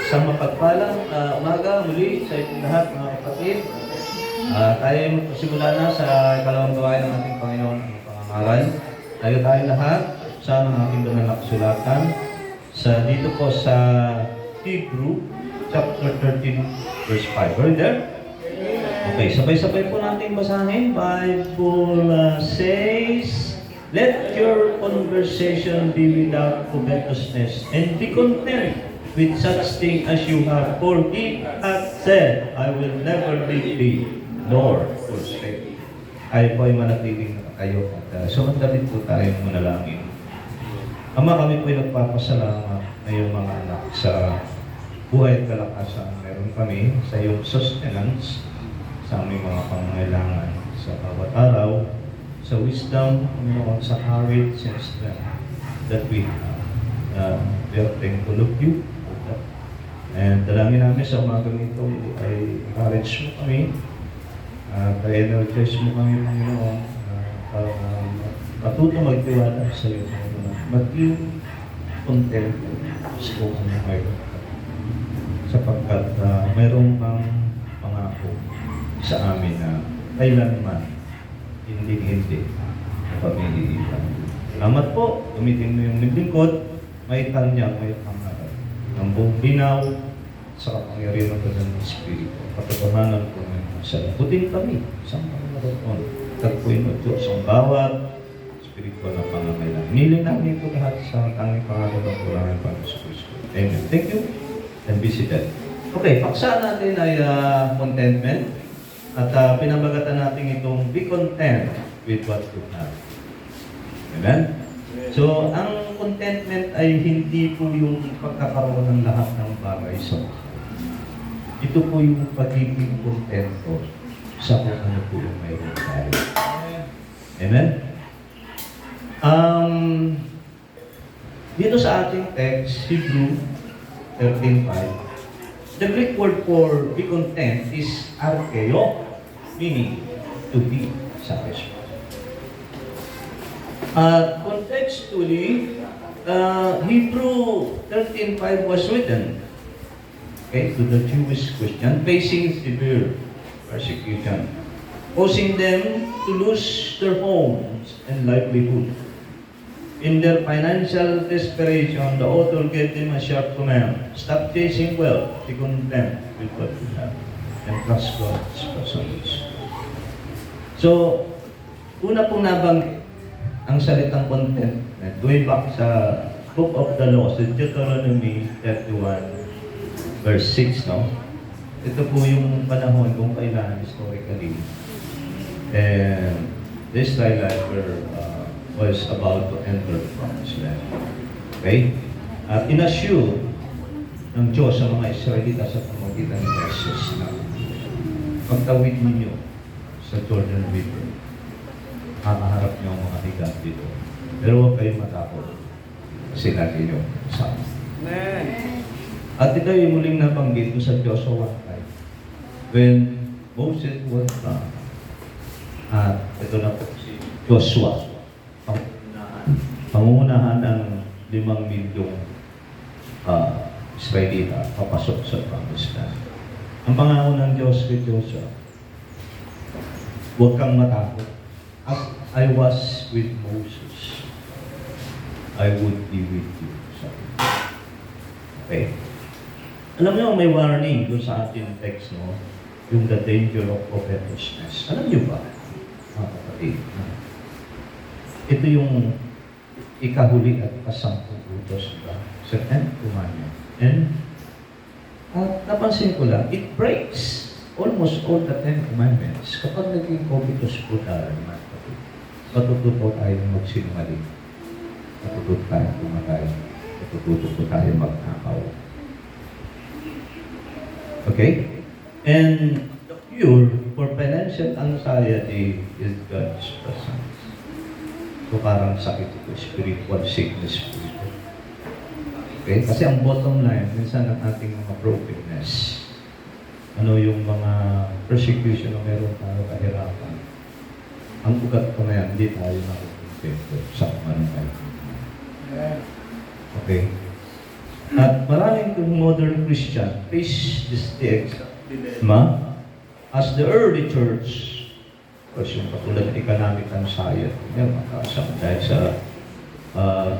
Sa mapagpalang umaga muli sa inyong lahat mga kapatid. Tayo magpasimula na sa ikalawang gawain ng ating Panginoon ang pangangaral. Tayo lahat sa mga ating banal na kasulatan dito po sa Hebrew chapter 13 verse 5. Are you there? Okay, sabay-sabay po natin basahin. Bible says, "Let your conversation be without covetousness, and be content with such thing as you have. For he hath said, I will never leave thee, nor forsake thee." Tayo po ay manatiling nakatayo at sumandalit po tayo manalangin. Ama, kami po ay nagpapasalamat na iyong mga anak sa buhay at kalakasan meron kami sa iyong sustenance sa aming mga pangangailangan sa bawat araw, sa wisdom, Panginoon, sa courage and strength that we have. We are thankful of you. And dalangin namin sa umagang ito ay encourage mo kami, pa-energize mo kami, Panginoon, para matuto magtiwala sa iyo, Panginoon. Maging content sa buong buhay. Sapagkat mayroong pang pangako sa amin na kailanman hindi pamiliitan. Salamat po, gamitin mo yung lingkod, may tanyag, may pangarap ng buong binaw sa kapangyarihan ng Banal na Espiritu. Patutuhanan po ngayon sa labutin kami sa mga naroon. Tagpuin mo Diyos ang bawat spiritual na pangangailangan. Niling namin ito lahat sa tanging pangalan ng Panginoon Panginoon Kristo. Amen. Thank you and be seated. Okay, paksa natin ay contentment at pinamagatan natin itong be content with what you have. Amen? So, ang contentment ay hindi po yung pagkakaroon ng lahat ng bagay sa buhay. Ito po yung pagiging kontento sa kung ano po yung mayroon tayo. Amen? Dito sa ating text, Hebrew 13:5, the Greek word for be content is archeo, meaning to be satisfied. Contextually, Hebrew 13:5 was written to the Jewish Christian facing severe persecution, causing them to lose their homes and livelihood. In their financial desperation, the author gave them a sharp command: stop chasing wealth, be content with what you have, and trust God's presence. So, una pong nabanggit ang salitang contentment, going back sa Book of the Law, sa Deuteronomy 31, verse 6, no? Ito po yung panahon kung kailan historically and the Israelites was about to enter the promised land. Okay? At inassure ng Diyos sa mga Israelita sa pamamagitan ng Jesus na pagtawid ninyo sa Jordan River, makaharap niyo ang mga higat dito. Pero huwag kayong matakot kasi lagi niyo kasama. At ito yung muling nabanggit sa Joshua 1:5. When Moses was found, at ito na po si Joshua, pangunahan ng 5 milyong Israelita papasok sa Promised Land. Ang pangako ng Diyos kay Joshua, huwag kang matakot. As I was with Moses, I would be with you. Okay. Alam niyo, may warning doon sa ating text, no? Yung the danger of covetousness. Alam niyo ba, mga kapatid, ito yung ikahuli at ikasampung utos sa 10th commandment. And napansin ko lang, it breaks almost all the 10 commandments. Kapag naging covetous po tayo, mga kapatid, matututo tayo magsinungaling. Matututo tayo pumatay. Matututo po tayo magnakaw. Okay? And the cure for financial anxiety is God's presence. So parang sakit ito, spiritual sickness po ito. Okay? Kasi ang bottom line, minsan ng ating mga brokenness, ano yung mga persecution na meron tayo kahirapan. Ang ugat ko na yan, hindi tayo nakukumpento sa kumanong tayo. Okay? At maraming modern Christian face this text as the early church, kasi yung katulad ng economic anxiety, yan, dahil sa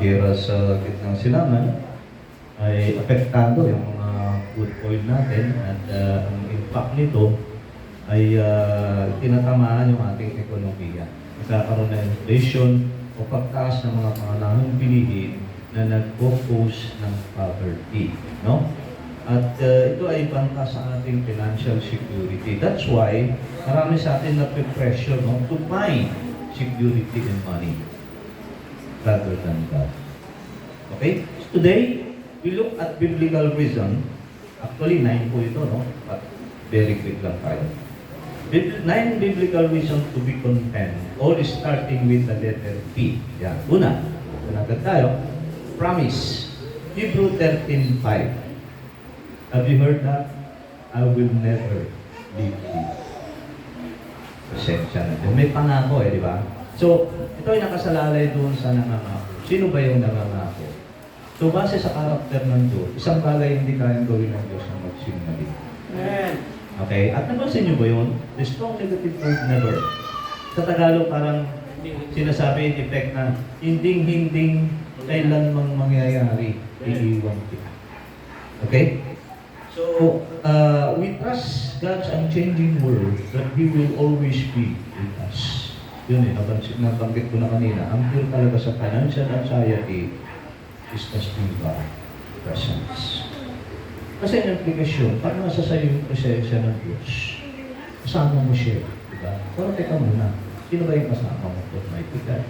gera sa gitnang silangan, ay apektado yung mga food oil natin at ang impact nito ay tinatamaan yung ating ekonomiya. Nagkakaroon ng inflation o pagtaas ng mga pangalangong bilihin na nag-cause ng poverty. No? At ito ay bangka sa ating financial security. That's why marami sa atin na-pressure to find security in money rather than God. Okay? So today, we look at biblical reason. Actually, 9 po ito, no? But very quick lang tayo. 9 biblical reasons to be content. All starting with the letter P. Yan. Una, agad tayo. Promise. Hebrew 13:5. Have you heard that? I will never leave you. Pasensya na. May pangako di ba? So, ito ay nakasalalay doon sa nangangako. Sino ba yung nangangako? So, base sa karakter ng Diyos, isang bagay hindi kayang gawin ng Diyos ang magsinungaling. Amen. Okay? At napansin niyo ba yun? The strong negative word never. Sa Tagalog parang sinasabi in effect na hinding-hinding kailan mang mangyayari, iiwan kita. Okay? So, we trust God's unchanging word that He will always be with us. Yun nabanggit ko na kanina. Ang pure talaga sa financial anxiety is trusting God presence. Kasi ang implikasyon, pag nasa sa'yo yung presensya ng Diyos, kasama mo siya, diba? Pero teka muna, sino ba yung kasama mo? Almighty God.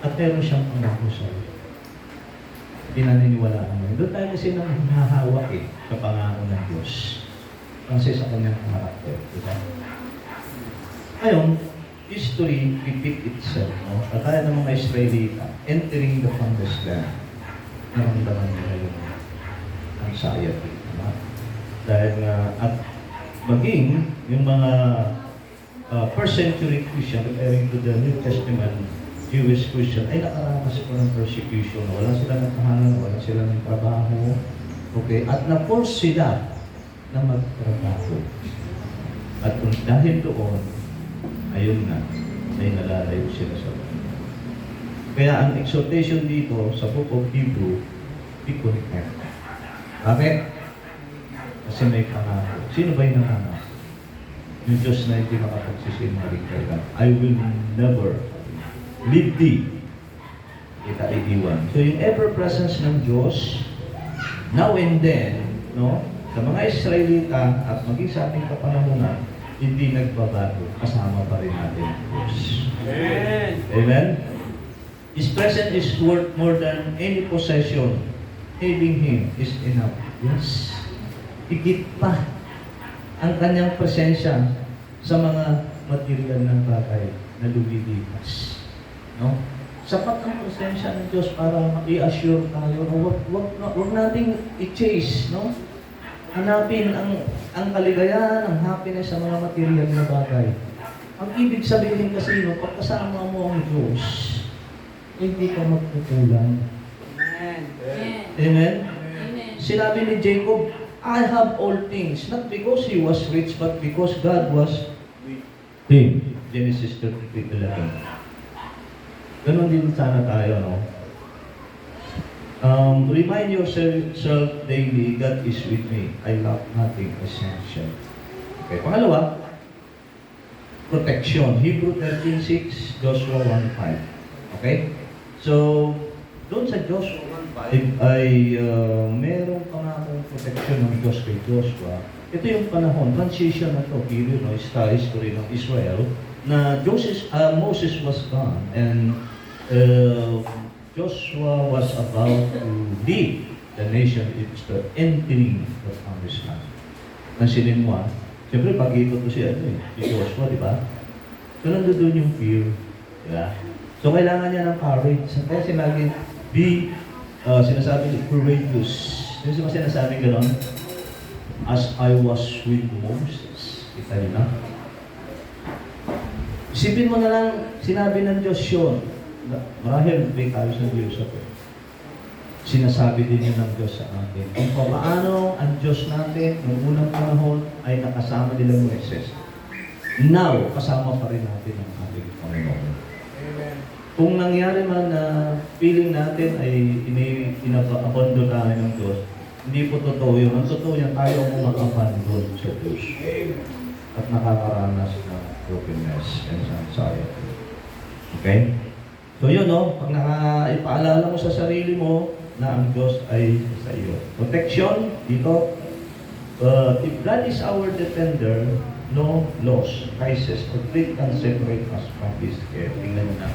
At meron siyang pangako sa'yo. Pinaniniwalaan mo. Doon tayo kasi nang hahawak sa pangako ng Diyos. Kasi sa kanyang karakter. Diba? Ngayon, history repeat itself. No? Kagaya ng mga Israelita, entering the promised land, naramdaman nila yung anxiety. Diba? Dahil nga, at maging yung mga first century Christian, referring to the New Testament Jewish Christian, ay nakaranas po ng persecution. Wala sila ng tahanan, wala sila ng trabaho. Okay? At na-force sila na magtrabaho. At kung dahil doon, ayun na, ay nalalayo sila sa Lord. Kaya ang exhortation dito sa Book of Hebrew, be content. Bakit? Kasi may pangako. Sino ba yung nangangako? Yung Diyos na hindi makapagsisinungaling kay God. I will never leave thee. Kita iiwan. So yung ever-presence ng Diyos, now and then, no, sa mga Israelita at maging sa ating kapanahunan, hindi nagbabago. Kasama pa rin natin ang Diyos. Amen. Amen? His presence is worth more than any possession. Having Him is enough. Yes. Higit pa ang kanyang presensya sa mga material ng bagay na lumilipas. No? Sapat ang presensya ng Diyos para i-assure tayo na huwag nating i-chase, no? Hanapin ang kaligayahan, ang happiness sa mga material na bagay. Ang ibig sabihin kasi, no, pag kasama mo ang Diyos, hindi ka magkukulang. Amen. Amen? Amen. Sinabi ni Jacob, I have all things, not because he was rich, but because God was with him. Genesis 33:11. Ganon din sana tayo, no? Remind yourself daily, God is with me. I lack nothing essential. Okay, pangalawa, protection. Hebrew 13:6, Joshua 1:5. Okay? So, doon sa Joshua 1:5 ay merong pangakong protection ng Diyos kay Joshua. Ito yung panahon, transition na to, period, no? History ng Israel, na Moses was gone and Joshua was about to lead the nation of Israel entering the promised land. Nansinin mo siyempre pag-ikot ko si Joshua, di ba? So nandun yung fear. Diba? So kailangan niya ng courage. Kaya sinabi, sinasabi courageous. Yung sinasabi gano'n, as I was with Moses. Kita niyo na? Isipin mo na lang, sinabi ng Diyos yun. Marahil may tayo sa Diyos ako. sinasabi din yun ng Diyos sa atin. Kung paano ang Diyos natin noong unang panahon ay nakasama nila Moises. Now, kasama pa rin natin ang ating Panginoon. Amen. Kung nangyari man na feeling natin ay inapakondo tayo ng Diyos, hindi po totoo yun. Ang totoo yan, tayo ang umakabandon sa Diyos. At nakakaranas ng brokenness and anxiety. Okay? So yun, no? Pag ipaalala mo sa sarili mo na ang Diyos ay sa iyo. Protection, dito. If God is our defender, no loss, crisis, or threat can separate us from His care. Tingnan mo na.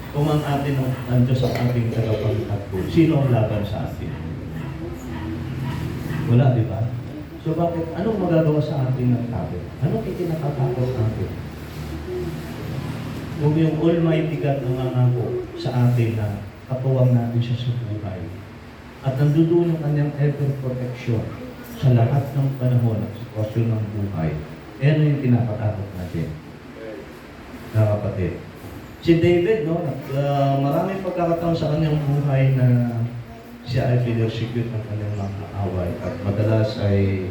Kung ang atin ang Diyos ang ating tagapagtanggol, sino ang laban sa atin? Wala, di ba? So bakit, anong magagawa sa atin ng tao? Anong ikinakatakot natin? Kung yung Almighty God ang nangako sa atin na katuwang natin siya sa buhay. At nandoon ang kanyang ever protection sa lahat ng panahon at sitwasyon ng buhay. Eh, ano yung kinakatakot natin? Na kapatid. Si David, no, maraming pagkakataon sa kanyang buhay na siya ay pinersecute ng kanyang mga away at madalas ay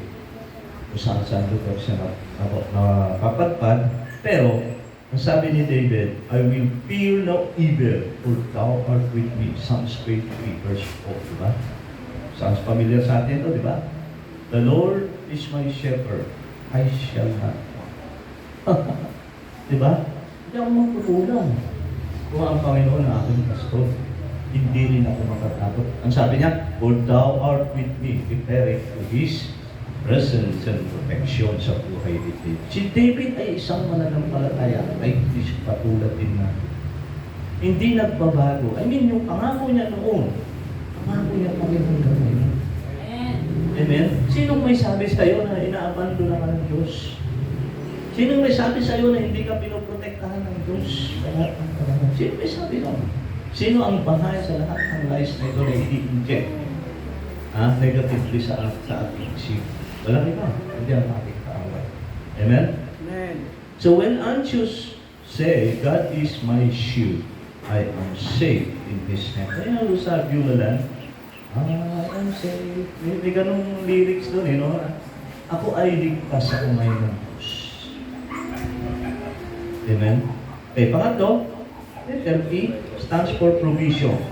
kung saan lugar siya napapadpad. Pero, ang sabi ni David, I will fear no evil, for thou art with me. Psalms 23, verse 4, diba? Sounds familiar sa atin to, diba? The Lord is my shepherd, I shall not want. Diba? Hindi ako magputulang. Kung ang Panginoon na aking pastor, hindi rin ako matatakot. Ang sabi niya, for thou art with me, preparing to His presence and protection sa buhay ni David. Si David ay isang mananampalataya, ay patulad din natin. Hindi nagbabago. I mean, yung pangako niya noon, pangako niya pa rin hanggang ngayon. Amen? Sinong may sabi sa'yo na inaabando na ka ng Diyos? Sinong may sabi sa'yo na hindi ka pinoprotektahan ng Diyos? Sino may sabi nun? Sino ang bahay sa lahat ng lies na ito na i-inject negatively sa ating isip? Walang iba. Hindi ang ating kaaway. Amen? Amen. So when anxious say, God is my shield, I am safe in His hand. Kaya sa Beulah, I'm safe. May ganong lyrics doon, you know? Ako ay ligtas sa umay ng Diyos. Amen? Okay, pangatlo, letter P stands for provision.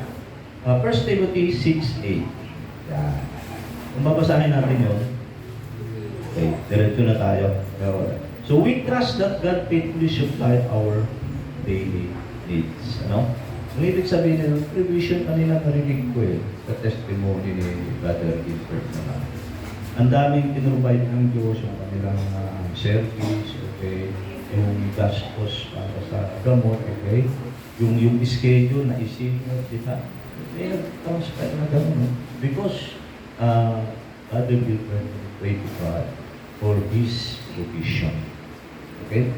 1 Timothy 6:8. Yan. Kung babasahin natin yun, okay, diretso na tayo. So we trust that God faithfully supply our daily needs. Ano? Ang ibig sabihin nila, provision kanina narinig ko sa testimony ni Brother Gilbert naman. Ang daming pinrovide ng Diyos yung kanilang service, okay, yung gastos para sa gamot, okay, yung schedule na isinod, di ba? May nag-transfer na gano'n. Because Brother Gilbert pray to God for His provision. Okay?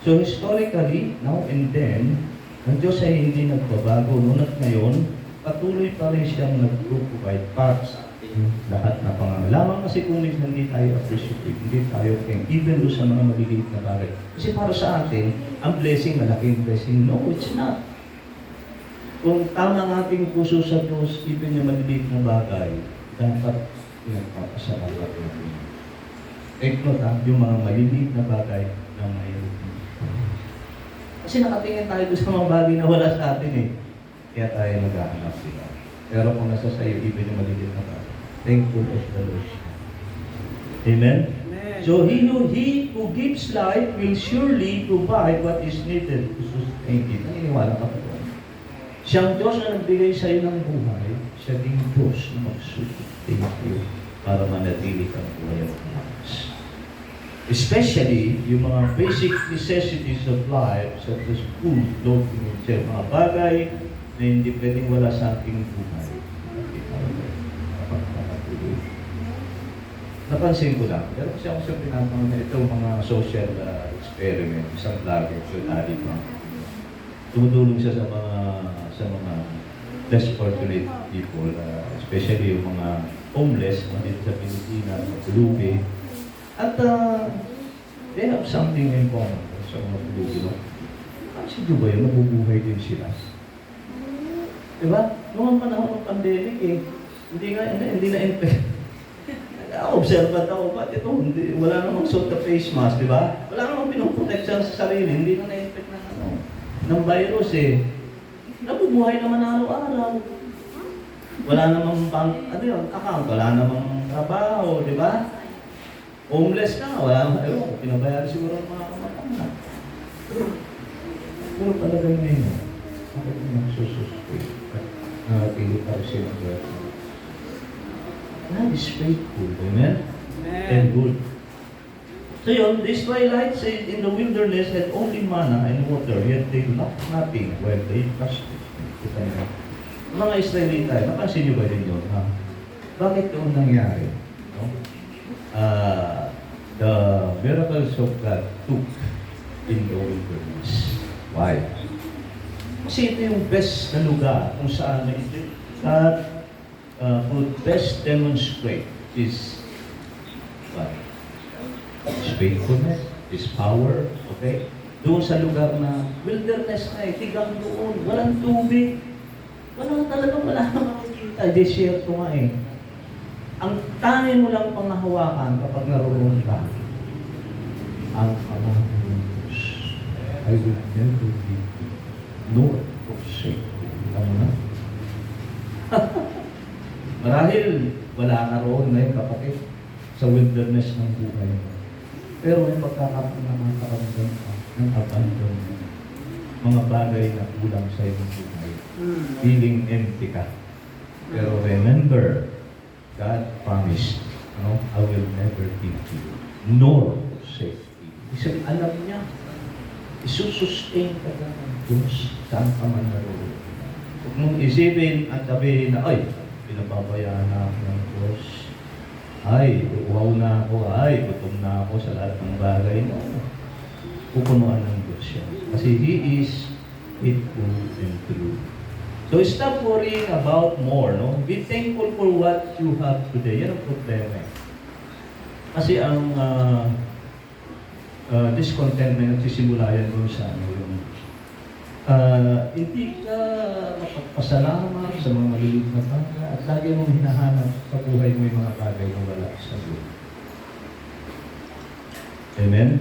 So historically, now and then, ang Diyos ay hindi nagbabago. Noon at ngayon, patuloy pa rin siyang nag-provide para sa ating lahat na pangangailangan. Kasi kung hindi tayo appreciative, hindi tayo even doon sa mga maliliit na bagay. Kasi para sa atin, ang blessing, malaking blessing. No, it's not. Kung tama ang ating puso sa Diyos, even yung maliliit na bagay, dapat pinagpapasalamat natin. Take note yung mga maliliit na bagay na mayroon. Kasi nakatingin tayo doon sa mga bagay na wala sa atin eh. Kaya tayo nag-aanap sila. Pero kung nasa sa'yo, even yung maliliit na bagay, thankful as the Lord. Amen? Amen. So he who gives life will surely provide what is needed to sustain it. Naniniwala ka po. Siyang Diyos na nagbigay sa iyo ng buhay, siya ding Diyos na magsustain iyo para manatili kang buhay at umakas. Especially yung mga basic necessities of life, such as food, clothing, etc. Mga bagay na hindi pwedeng wala sa ating buhay. Napansin ko lang, pero kasi ako sa pinapang itong mga social experiment, isang vlogger, so nari pa. Tumutulong siya sa mga less fortunate people, especially yung mga homeless, mga dito sa Pilipinas, sa Pulubi. At they have something in common sa mga Pulubi. Kasi di ba yun, mabubuhay din sila. Diba? Noong panahon ng pandemic Hindi na infect. Observant ako, ba't ito? Hindi, wala namang suot na face mask, di ba? Wala namang pinoproteksyon sa sarili, hindi na na-infect ng virus eh. Nabubuhay naman araw-araw. Wala namang account, wala namang trabaho, di ba? Homeless ka, wala namang, pinabayari siguro ang mga kamag-anak. Puro talaga ngayon. Bakit nagsususpeak at nakatili pa rin siya ng God is faithful, amen? And good. So yun, the Israelites in the wilderness had only manna and water, yet they lacked nothing when they fasted. Mga Israelita, napansin niyo ba din yun? Ha? Bakit yun nangyari? No? The miracles of God took in the wilderness. Why? Kasi ito yung best na lugar kung saan God would best demonstrate His what? His faithfulness, His power, okay? Doon sa lugar na wilderness na tigang doon, walang tubig, wala namang makikita, desierto nga eh. Ang tangin mo lang panghahawakan kapag naroon ka, ang Panginoon Diyos, I will never leave you, nor forsake you. Ano na? Marahil wala ka roon ngayon kapatid sa wilderness ng buhay mo. Pero may pagkakataon na makakaramdam ka ng abandonment. Mga bagay na kulang sa iyong buhay. Feeling empty ka. Pero remember, God promised, I will never leave you, nor forsake you. Isang alam niya, isusustain ka na ng Diyos saan ka man naroon. Huwag mong isipin at sabihin na, ay, pinababayaan na ako ng Diyos. Ay, uhaw na ako. Ay, gutom na ako sa lahat ng bagay. No. Pupunuan ng Diyos yan. Kasi He is faithful and true. So stop worrying about more. No? Be thankful for what you have today. Yan ang problema. Kasi ang discontentment nagsisimula yan doon sa yung hindi ka mapagpasalamat sa mga maliliit na bagay at lagi mong hinahanap sa buhay mo yung mga bagay na wala sa iyo. Amen?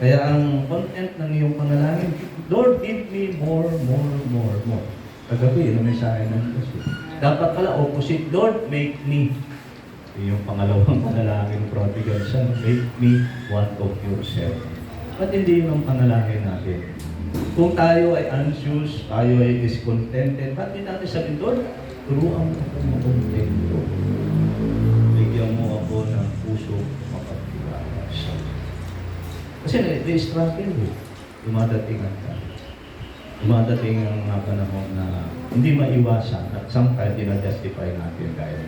Kaya ang content ng iyong panalangin, Lord, give me more. Kagabi, yun ang mensahe ng Diyos. Dapat pala opposite, Lord, make me. Yung pangalawang panalangin, prodigal son, make me one of yourself. Ba't hindi yun ang panalangin natin? Kung tayo ay anxious, tayo ay discontented, ba't hindi natin sabihin, Lord, turuan mo ako makontento. Bigyan mo ako ng puso mapagtiwala sa iyo. Kasi na-struggle eh. Dumadating ang tayo. Dumadating ang mga panahon na hindi maiwasan at sometimes dinajustify natin dahil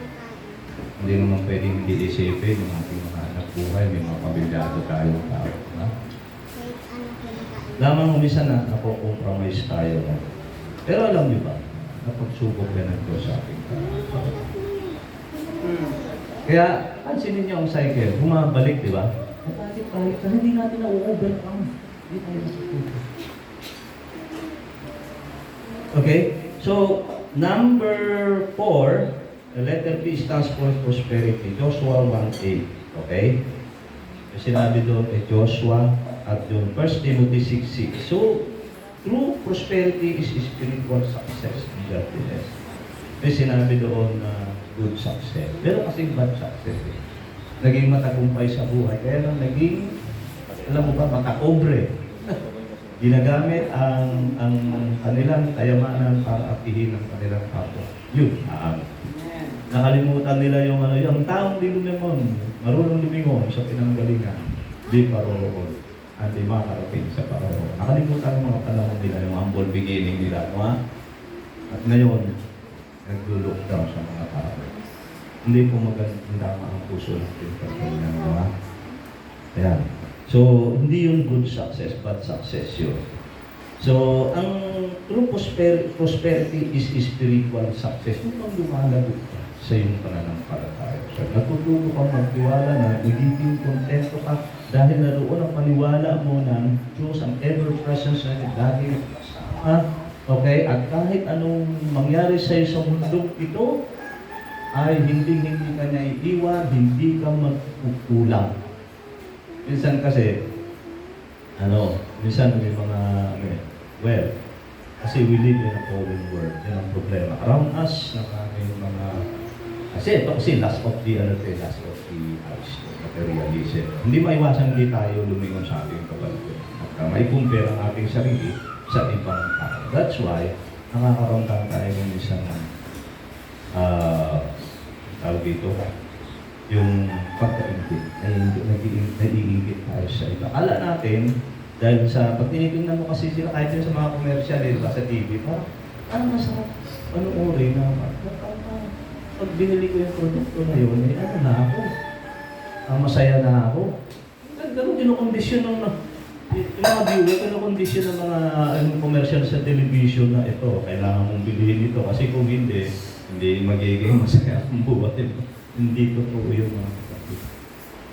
hindi naman pwedeng hindi isipin yung ating mga anak buhay, may mga pamilyado tayong tao. Na? Lamang umisa na napo-compromise tayo. No? Pero alam niyo ba, napagsubok yan ng Diyos sa ating tao. Kaya, pansinin niyo ang cycle, bumabalik, di ba? Bumabalik, kasi hindi natin na-overcome. Hindi tayo natututo. Okay? So, number 4, the letter P stands for prosperity. Joshua 1:8. Okay? Sinabi doon kay Joshua at doon 1 Timothy 6:6. So, true prosperity is spiritual success and godliness. May sinabi doon na good success. Pero kasing bad success eh. Naging matagumpay sa buhay. Kaya lang naging, alam mo ba, matakobre. Ginagamit ang kanilang kayamanan para akihin ang kanilang kapwa. Yun, nakalimutan nila yung taong di lumingon, marunong lumingon sa pinanggalingan, di paroroon, at di makarating sa paroroon. Nakalimutan ng mga panahon nila, yung humble beginning nila, no? At ngayon, nag-lockdown sa mga tao. Hindi po maganda ang puso natin sa kanyang mga. Ayan. So, hindi yun good success, bad success yun. So, ang true prosperity is spiritual success. Kung lumalagot ka sa iyong pananampalataya. So, natututo kang magtiwala na magiging kontento ka dahil naroon ang paniwala mo ng Diyos, ang ever-presence na dahil okay? At kahit anong mangyari sa iyo sa mundong ito, ay hindi ka niya iiwan, hindi ka magkukulang. Minsan kasi, minsan may mga, well, kasi we live in a fallen world, yan ang problema. Around us, may mga, kasi last of the materialism. Hindi maiwasan hindi tayo lumingon sa ating kapaligid. At may compare ang ating sarili sa ibang tao. That's why, nakakaroon tayo ng isang tawag dito, yung pagkaingit, nag-iingit tayo sa iba. Akala natin, dahil sa pag tinitingnan mo kasi sila, kahit yun sa mga commercial, sa TV, parang masarap panoorin na, pag binili ko yung produkto na yun, na ako. Masaya na ako. Ganun, kinukondisyon ng yung mga viewer, kinukondisyon ng mga commercial sa television na ito, kailangan mong bilhin ito kasi kung hindi magiging masaya ang buhay. Hindi totoo yung mga kapatid.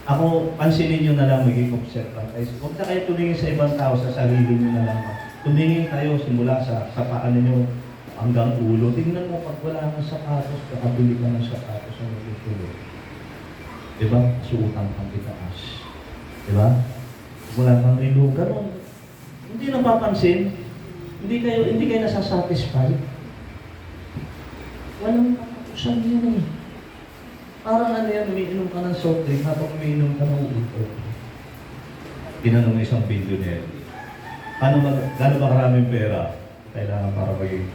Ako, pansinin nyo na lang, maging observant. Huwag na kayo tumingin sa ibang tao, sa sarili nyo na lang. Tumingin kayo simula sa paan nyo hanggang ulo. Tingnan mo, pag wala ng sapatos, kakabili ka ng sapatos ang magtutuloy. Diba? Suutang kang itaas. Diba? Wala kang relo, gano'n. Hindi napapansin. Hindi kayo nasasatisfy. Walang katapusan yan eh. Parang umiinom ka ng soft drink habang umiinom ka ng ulo. Tinanong ng isang billionaire, gano'n ba karaming pera kailangan para maging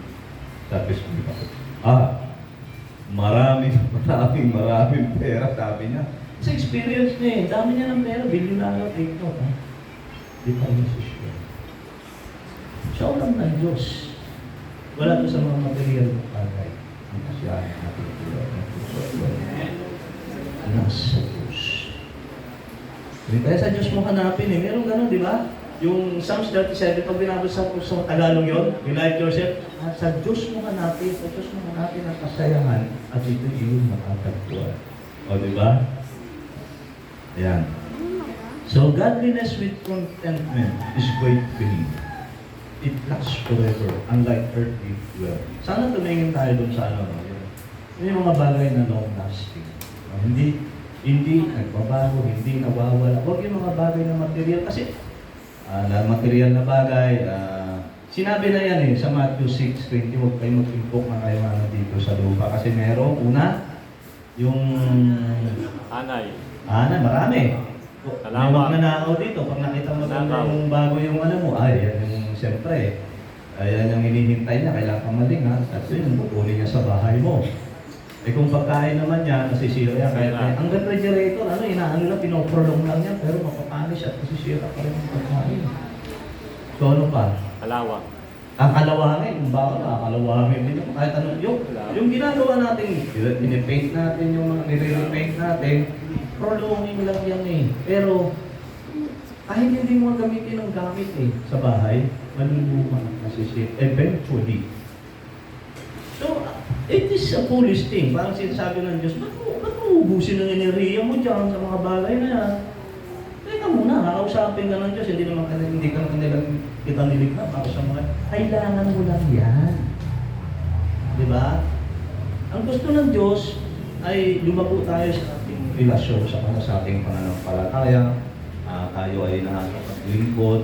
satisfied? Maraming pera, sabi niya. Sa experience niya dami niya ng pera, bilyonaryo, take note, ha? Di pa rin siya. Siya ulang ng Diyos. Wala to sa mga material ng bagay. Ang kasiyahan natin ito. Nasa Diyos. Kaya sa Diyos mo hanapin eh. Meron gano'n, di ba? Yung Psalms 37, pag binabasa ko sa Tagalog yun, delight yourself, sa Diyos mo hanapin, sa Diyos mo hanapin ang kasayahan at ito yung makatagpuan. O, di ba? Ayan. So, godliness with contentment is great gain. It lasts forever, unlike earthly wealth. Sana tumingin tayo dun sa yung mga bagay na long-lasting. Hindi nagbabago, hindi nawawala. Huwag yung mga bagay na material. Kasi, na material na bagay, sinabi na yan sa Matthew 6:20, huwag kayo mag-impok na kayo dito sa lupa. Kasi merong yung Anay, marami. May magnanakaw dito. Pag nakita mo yung bago yung mo, yan yung siyempre. Yan yung hinihintay niya, kailangan kamaling ha. At yun, kukunin niya sa bahay mo. Kung pagkain naman niya, nasisira yan. Kahit ang refrigerator, pinoprolong lang yan, pero mapapanis at nasisira pa rin ang pagkain. So ano pa? Kalawangin, kung bakit kalawangin din. Kahit ano, yung ginagawa natin, pinipaint natin, yung mga nire-repaint natin, prolonging lang yan eh. Pero, kahit hindi mo gamitin ng gamit sa bahay, maluluma at nasisira. Eventually. So, it is a foolish thing. Parang sinasabi ng Diyos, ba't mo ubusin ang enerhiya mo dyan sa mga bagay na yan? Teka muna, nakausapin ka ng Diyos, hindi ka kita niligna para sa mga, kailangan mo lang yan. Diba? Ang gusto ng Diyos ay lumabo tayo sa ating relasyon sa ating pananampalataya. Tayo ay nakakapaglingkod,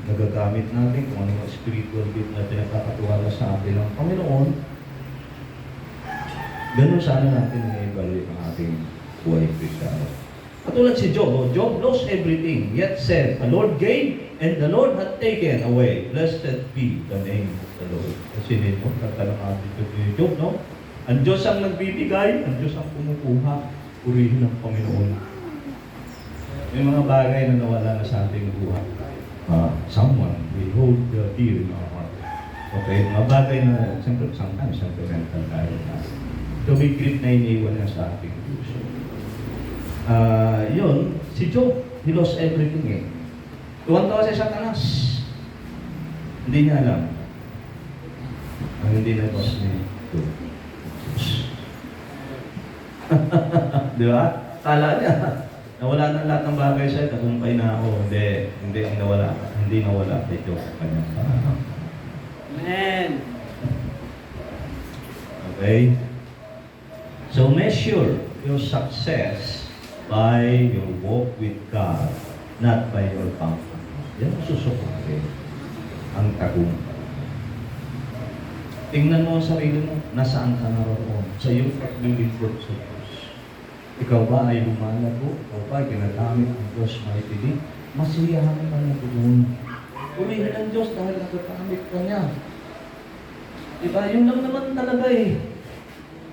nagagamit natin kung ano yung spiritual gift na pinagkakatuwala sa atin ng Panginoon. Ganun sana natin i-evaluate ang ating buhay Kristiyano. Katulad si Job. Job lost everything, yet said, the Lord gave and the Lord had taken away. Blessed be the name of the Lord. Kasi nito, tatanong natin kay Job, no? Ang Diyos ang nagbibigay, ang Diyos ang kumukuha. Purihin ng Panginoon. May mga bagay na nawala na sa ating buhay. Someone will hold the dear in our heart. Okay, mga bagay na, siyempre, sometimes sentimental tayo na. So, may grip na iniiwan na sa ating puso. Yun, si Job, he lost everything Tuwan-tawa sa Satanas. Hindi niya alam. Ang hindi na boss ni Job. Di ba? Kala niya, nawala na lahat ng bagay sa'yo, tagumpay na ako. Hindi ang nawala. Hindi nawala kay Job sa kanya. Amen. Okay? So measure your success by your walk with God, not by your bank account. Yan ang susukurin ang tagumpay. Tingnan mo ang sarili mo, nasaan ka naroon sa iyong paglilingkod sa Diyos. Ikaw ba ay lumalago? Ikaw ba ay ginagamit ng Diyos mightily? Masiyahan ka na doon. Purihin ang Diyos dahil nagagamit ka niya. Diba? Yun lang naman talaga eh.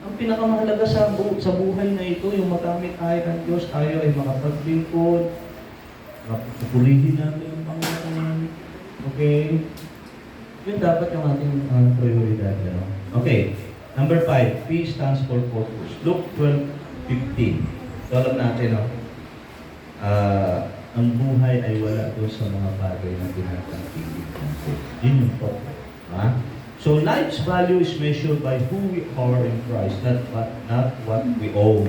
Ang pinakamahalaga sa buhay na ito, yung magamit tayo ng Diyos, tayo ay makapaglingkod, purihin natin ang Panginoon. Okay? Yun dapat yung ating prioridad. You know? Okay. Number 5, P stands for focus. Luke 12:15. So alam natin, no? Ang buhay ay wala doon sa mga bagay na pinatangkilik natin. Yun yung focus. Ha? So life's value is measured by who we are in Christ, not what we own.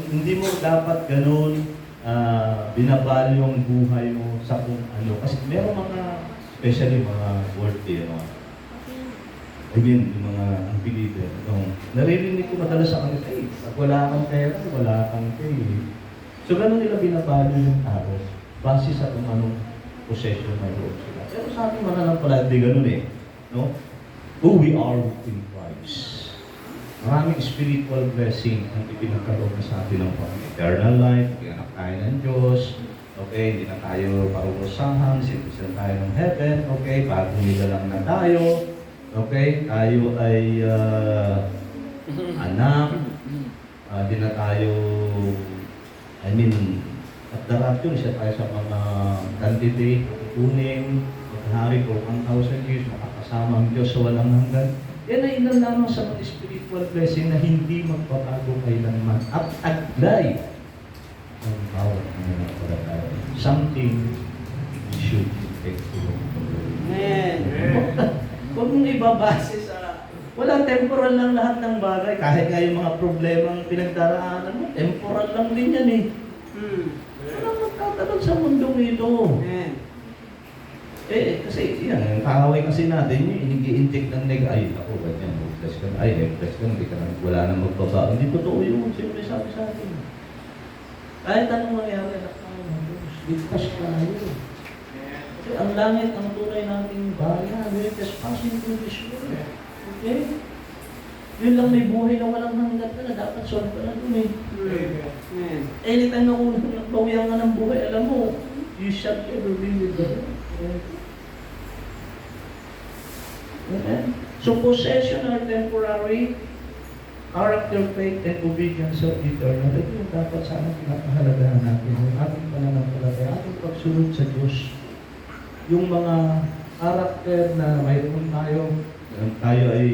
Hindi mo dapat ganun binavalue yung buhay mo sa kung ano. Kasi meron mga especially mga worthy, I mean, yung mga unbeliever. Naririnig ko madalas sa kanila, pag wala kang pera, wala kang pay. So, ganun nila binavalue yung tao base sa kung anong possession na loob sila. Pero sa ating mananampalataya, hindi ganun eh. No? Who we are in Christ. Maraming spiritual blessing ang ipinagkaroon na sa atin ng eternal life, pag-anak tayo ng Diyos. Okay, hindi na tayo parurusahan, citizen tayo ng heaven. Okay, bagong nila lang na tayo. Okay, tayo ay anak. Di na tayo, at the rapture, siya tayo sa mga candidate, tuning, maghari for 1,000 years, makakasama ang Diyos sa walang hanggan. Yan ay ilan lamang sa mga spiritual blessing na hindi magbabago kailanman. At aglay ang bawat nananampalataya. Something we should take to look. Amen. Huwag mong ibabase sa... Wala, temporal lang lahat ng bagay. Kahit nga yung mga problemang pinagdaraanan mo, temporal lang din yan eh. Walang magtatanong sa mundong ito. Amen. Kasi yan, ang kaaway kasi natin, yung inigi-inject ng ay, ako, ganyan, hopeless ka na, helpless ka na, hindi ka na, wala na magbabago. Hindi totoo yun, siyempre sabi sa atin. Kahit anong mangyari, anak ng Diyos, ligtas tayo. Kasi ang langit, ang tunay nating bayan, we're just passing through this world. Okay? Yun lang may buhay na walang hanggat ka na, dapat solve ka na dun eh. Amen. Anytime na kung nagbawian ka ng buhay, alam mo, you shall ever be with God. Amen. So possession are temporary, character, faith, and obedience are eternal. Ito yung dapat sana pinapahalagahan natin. Yung ating pananampalataya, ating pagsunod sa Diyos. Yung mga character na mayroon tayo ay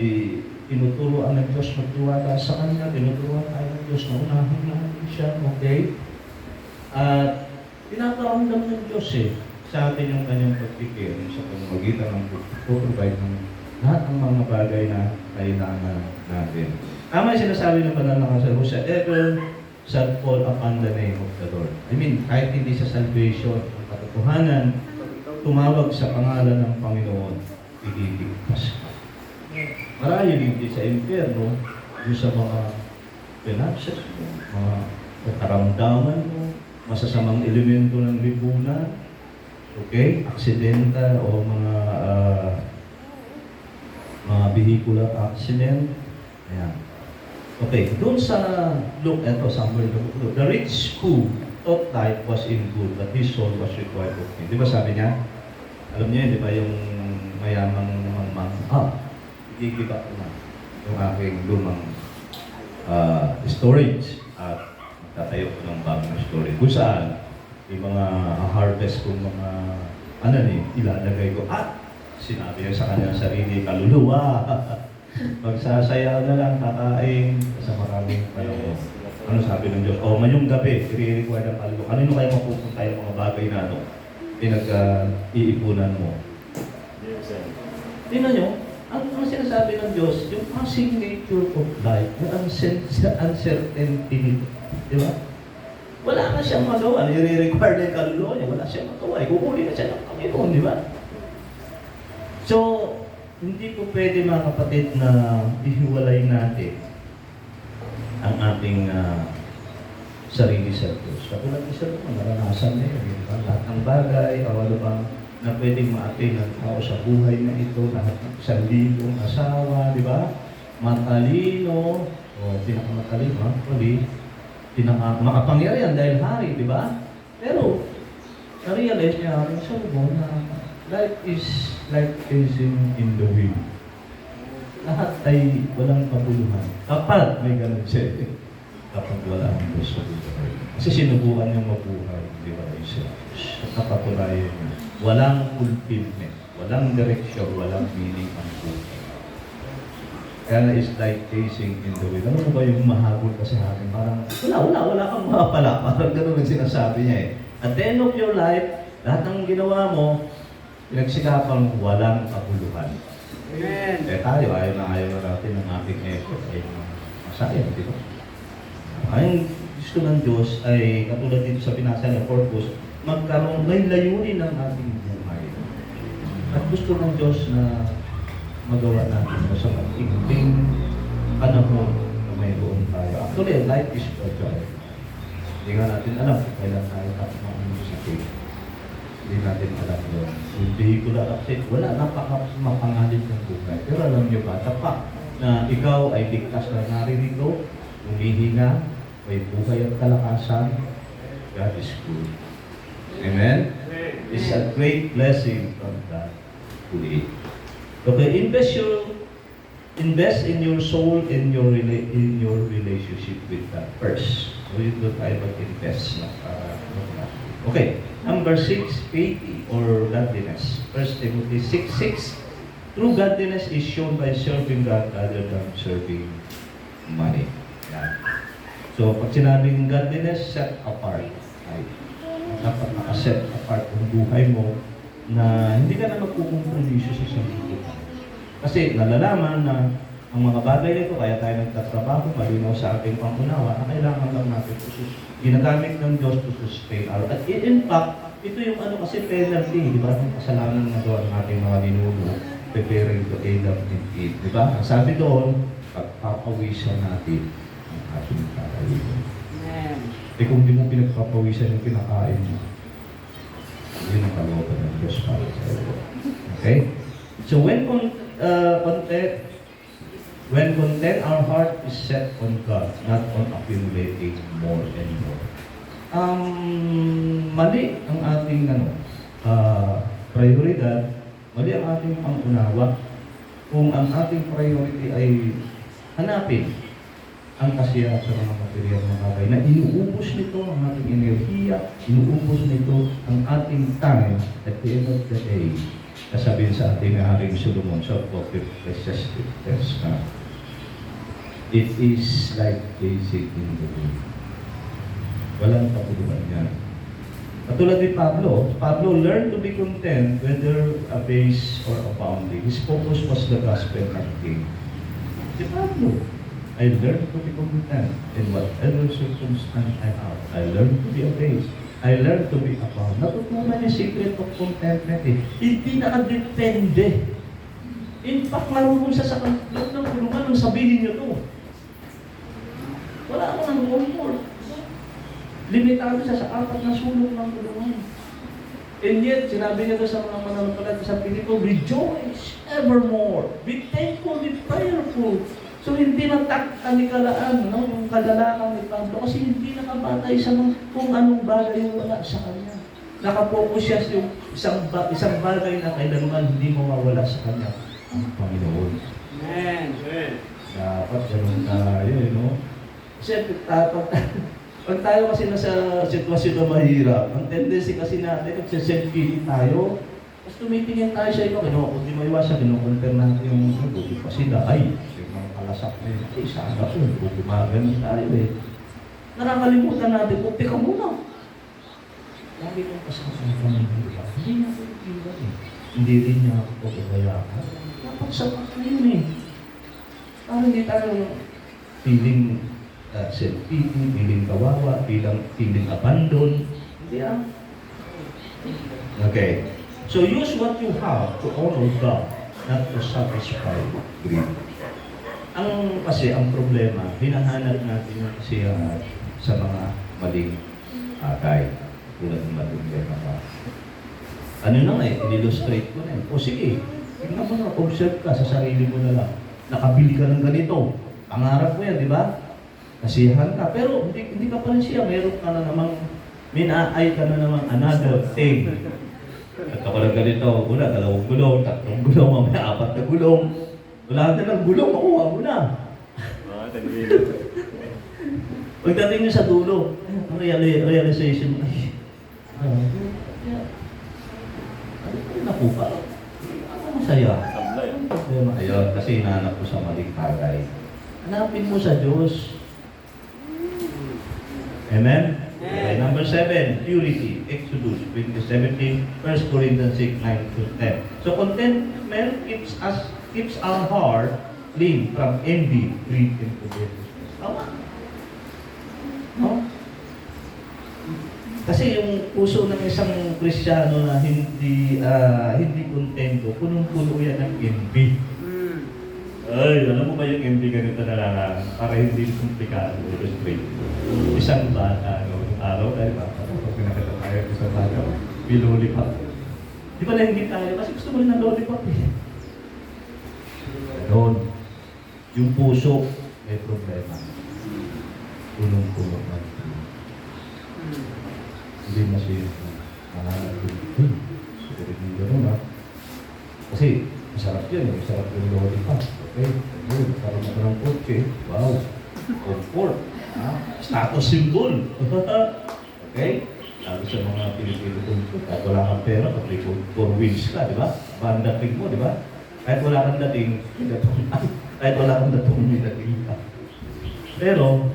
tinuturuan ng Diyos magtiwala sa Kanya, tinuturuan tayo ng Diyos na unahin natin siya, okay? At pinaparamdam ng Diyos sa atin yung kanyang pagpipil sa pamamagitan ng provide ng lahat ng mga bagay na kailangan natin. Tama yung sinasabi ng banal na kasal, whosoever shall fall upon the name of the Lord. Kahit hindi sa salvation, ang katotohanan, tumawag sa pangalan ng Panginoon, ililigtas ka. Marahil hindi sa impyerno, yung sa mga finances mo, mga karamdaman mo, masasamang elemento ng lipunan, okay, aksidenta o mga vehicular accident. Ayan. Okay, doon sa Luke, somewhere Luke, the rich who thought life was in good, but his soul was required of him. Di ba sabi niya? Alam niyo, di ba yung mayamang mamang, igigiba ko na yung aking lumang storage at tatayo ko ng bagong storage. Kung saan, yung mga harvest kong mga ilalagay ko. Sinabi niya sa kanyang sarili, kaluluwa. Magsasayaw na lang, kakain sa maraming panahon. Ano sabi ng Diyos? Ngayong gabi, i-require ng kaluluwa. Kanino kayo mapupunta yung mga bagay na pinag-iipunan mo? Tingnan nyo, ang sinasabi ng Diyos, yung passing nature of life, yung uncertainty nito. Di ba? Wala na siyang magawa. I-require na yung kaluluwa niya. Wala siyang magawa. Kukunin na siya ng Panginoon, di ba? So, hindi po pwede mga kapatid na ihiwalay natin ang ating sarili sa Diyos. Katulad ni Sir, naranasan na yun. Diba? Lahat ng bagay, o ano bang na pwedeng ma-attain ng tao sa buhay na ito, lahat ng 1,000 asawa, di ba? Matalino, o pinakamatalino, actually, makapangyarihan dahil hari, di ba? Pero, na-realize niya rin sa buhay na life is like gazing in the wind. Lahat ay walang kabuluhan. Kapag may ganun siya, kapag wala ang Diyos sa buhay. Kasi sinubukan niyang mabuhay, di ba, isa. Kapatunayan niya. Walang fulfillment, walang direction, walang meaning ang buhay. Kaya is like gazing in the wind. Ano ba yung mahabol ka sa akin? Parang, wala kang mapala. Parang ganun ang sinasabi niya eh. At the end of your life, lahat ng ginawa mo, pinagsikapan walang kabuluhan. Amen. Eh tayo, ayaw na natin ng ating effort ay masayang, di ba? Ang gusto ng Diyos ay, katulad dito sa pinasa niya, purpose, magkaroon, may layunin ng ating buhay. At gusto ng Diyos na magawa natin sa mag-ikling panahon na mayroon tayo. Actually, life is fragile. Hindi nga natin alam kung kailan tayo tapos sa faith. Hindi natin alam yun. Yung vehicular upset, wala, napaka-mapangalit ng buhay. Pero alam nyo ba, tapak na ikaw ay ligtas na naririnig, humihinga, may buhay at kalakasan, God is good. Amen? It's a great blessing from God today. Okay, invest in your soul, in your relationship with God first. So yun doon tayo mag-invest na para okay, number 6, faith or godliness. 1 Timothy 6:6. True godliness is shown by serving God rather than serving money. Yan. So, pag sinabing godliness, set apart. Ay, dapat naka-set apart ang buhay mo na hindi ka na magkukompromiso sa sarili. Kasi nalalaman na ang mga bagay nito, kaya tayo nagtatrabaho, malinaw sa ating pangunawa, na kailangan lang natin ginagamit ng Diyos to sustain our. At in fact, ito yung kasi penalty, di ba? Yung kasalanan na doon ng ating mga ninuno, preparing to Adam and Eve. Di ba? Ang sabi doon, pagpapawisan natin ang ating kakainin. Amen. Eh kung di mo pinagpapawisan yung pinakain mo, yun ang kalooban ng Diyos para sa iyo. Okay? So when content, our heart is set on God, not on accumulating more and more. Mali ang ating prioridad, mali ang ating pangunawa kung ang ating priority ay hanapin ang kasiyahan sa mga material na bagay na inuubos nito ang ating enerhiya, inuubos nito ang ating time at the end of the day. Kasabihin sa ating Haring Solomon sa Ecclesiastes na it is like gazing in the wind. Walang kapuluhan yan. Katulad ni Pablo learned to be content whether abased or abounding. His focus was the gospel and king. Si Pablo, I learned to be content in whatever circumstance I have. I learned to be abased. I learned to be abound. Natutunan yung secret of contentment eh. Hindi nakadepende. In fact, marunong siya sa loob ng kulungan nung sabihin niyo to. Wala akong ng comfort. Limitado siya sa 4 na sulok ng kulungan. And yet, sinabi niya sa mga mananampalataya sa Pilipino, rejoice evermore. Be thankful, be prayerful. So, hindi natakaliglaan, no? Yung kadalakan ni Pablo, kasi hindi nakabatay sa kung anong bagay yung wala sa kanya. Nakapokus siya sa isang bagay na kailanman hindi mawawala sa kanya, ang Panginoon. Amen. Dapat ganun tayo, no? Kasi pag tayo kasi nasa sitwasyon na mahirap, ang tendency kasi natin, nagsiself-pity tayo, tapos tumitingin tayo sa iba, kung di maiwasan, kinukonter natin yung buti pa sila, ay, yung mga kalasak na yun, ay, sana po, gumagano tayo eh. Nakakalimutan natin, kung teka muna. Lagi kong kasama ng iba, hindi niya ako iba eh. Hindi rin niya ako pagbabayakan. Dapat sapat na yun eh. Parang hindi tayo feeling self-pity, feeling kawawa, feeling abandon. Hindi ah. Okay. So use what you have to honor God, not to satisfy greed. ang problema, hinahanap natin yung kasiyahan sa mga maling akay. Tulad ng problema ka. Ano na in-illustrate ko na yun. O sige, tingnan mo na, observe ka sa sarili mo na lang. Nakabili ka ng ganito. Pangarap mo yan, di ba? Kasiyahan ka. Pero hindi ka pa rin siya. Meron ka na namang, minaay ka na namang another thing. At ako lang ganito, una, 2 gulong, 3 gulong, mamaya 4 na gulong. Wala ka ng gulong, makuha mo na. Pagdating nyo sa dulo, ang realization, ay, ano ko nakuha? Ano masaya? Ayun, kasi hinahanap ko sa maling bagay. Hanapin mo sa Diyos. Amen? Okay, number 7, purity. Exodus 20:17, 1 Corinthians 6:9-10. So contentment keeps our heart clean from envy, greed, and covetousness. Tama? No? Kasi yung puso ng isang Kristiyano na hindi kontento, punong-puno yan ng envy. Ay, alam mo ba yung envy ganito na lang para hindi komplikado, illustrate. Isang bata, yung araw, dahil bata, pag pinakita tayo isang bata, may lollipop. Di ba nahinggit tayo? Kasi gusto mo rin ng lollipop eh. Ganon. Yung puso, may problema. Punong-puno ng hindi masaya. Siguro yung gano'n ha. Kasi, masarap yun. Masarap yung lollipop. Okay? Ayun, parang ako ng kotse. Wow. Comfort. Status symbol. Okay? Sabi sa mga Pilipino kung kahit wala kang pera, pag may 4 wheels ka, di ba? Bang dating mo, di ba? Kahit wala kang dating, kahit wala kang dating, may dating ka. Pero,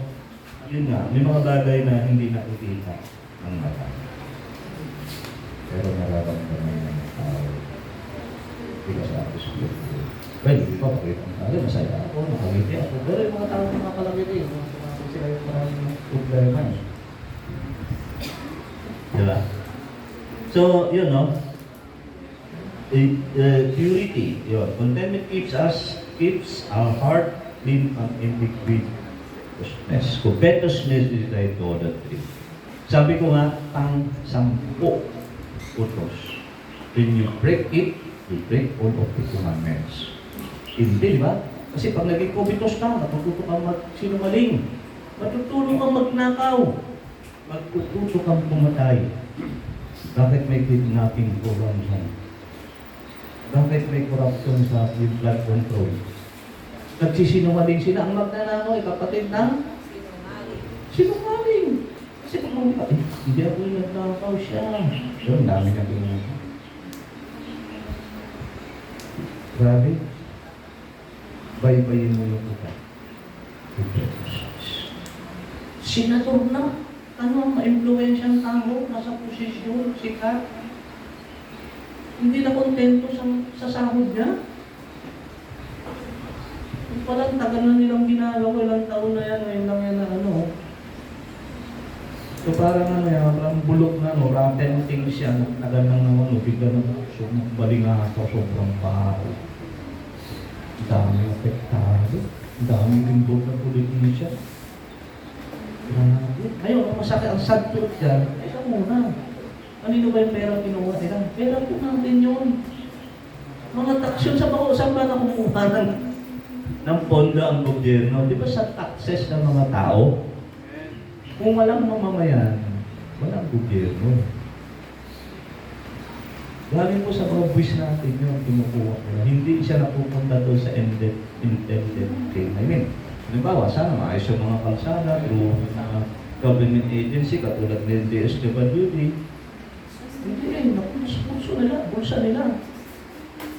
yun nga, may mga bagay na hindi nakikita ng mata. Pero nararamdaman ng tao. Hindi ka sa atos ko. Well, di ba, pakita ng tao, masaya ako, nakangiti ako. Pero yung mga tao na makalangiti, sila yung maraming problema. Diba? So, yun, no? Purity, yun. Contentment keeps our heart clean and in covetousness. Covetousness is idolatry. Sabi ko nga, pang-10 utos. When you break it, you break all of the commandments. Hindi, di ba? Kasi pag naging covetous ka, matututo kang sinungaling. Matututo kang magnakaw. Matututo kang pumatay. Bakit may kidnapping program dyan? Bakit may corruption sa blood control? Nagsisinungaling sila. Ang magnanakaw ay kapatid ng sinungaling. Kasi pag mga hindi ako yung nagnakaw siya. Yun, dami na pinunakaw. Grabe. Baybayin mo yung kita. Senator na. Ano ang ma-influensyang tao? Nasa posisyon, sikat. Hindi na kontento sa sahod niya. Parang tagal na nilang ginagawa, ilang taon na yan, ngayon lang yan na ano. So parang ano yan, parang bulok na, no, rotten things yan, tagal nang naman, no, bigla na baling ako, sobrang pao. Ang daming apektado, ang daming involved na politician. Ngayon, ang masakit, ang sad truth dyan, ito muna. Kanino ba yung pera kinuha nila? Pera po natin yun. Mga taksyon sa bako, saan ba nakumuha ng pondo ang gobyerno? Di ba sa taxes ng mga tao? Kung walang mamamayan, walang gobyerno. Galing po sa mga buwis natin yung kinukuha ko. Hindi siya napupunta doon sa intended thing. I mean, halimbawa, sana maayos yung mga kalsada through government agency, katulad ng DSWD. Hindi napupunso nila, bulsa nila.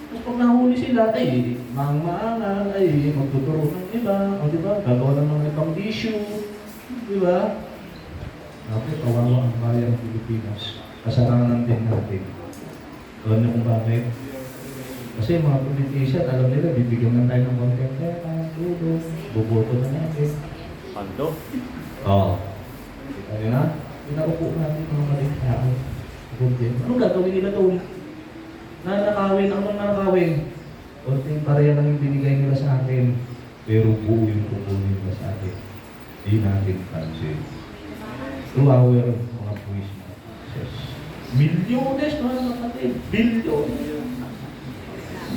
Tapos pag nahuli sila, ay, maangal, ay, magtuturo ng iba, o diba, gagawa ng mga ibang issue, diba? Bakit kawawa ang bayan ng Pilipinas? Kasalanan din natin. Alam niyo kung bakit? Kasi mga politician, alam nila, bibigyan lang tayo ng konting pera, tulog, boboto na natin. Pando? Oo. Kita nyo na? Pinakupo natin mga maling tao. Anong gagawin nila doon? Nanakawin, ang nanakawin. Konting pareha lang yung binigay nila sa akin. pero buo yung kukunin mo sa atin. Di natin pansin. Through our mga buwis na access. Milyones, mga kapatid. Bilyon.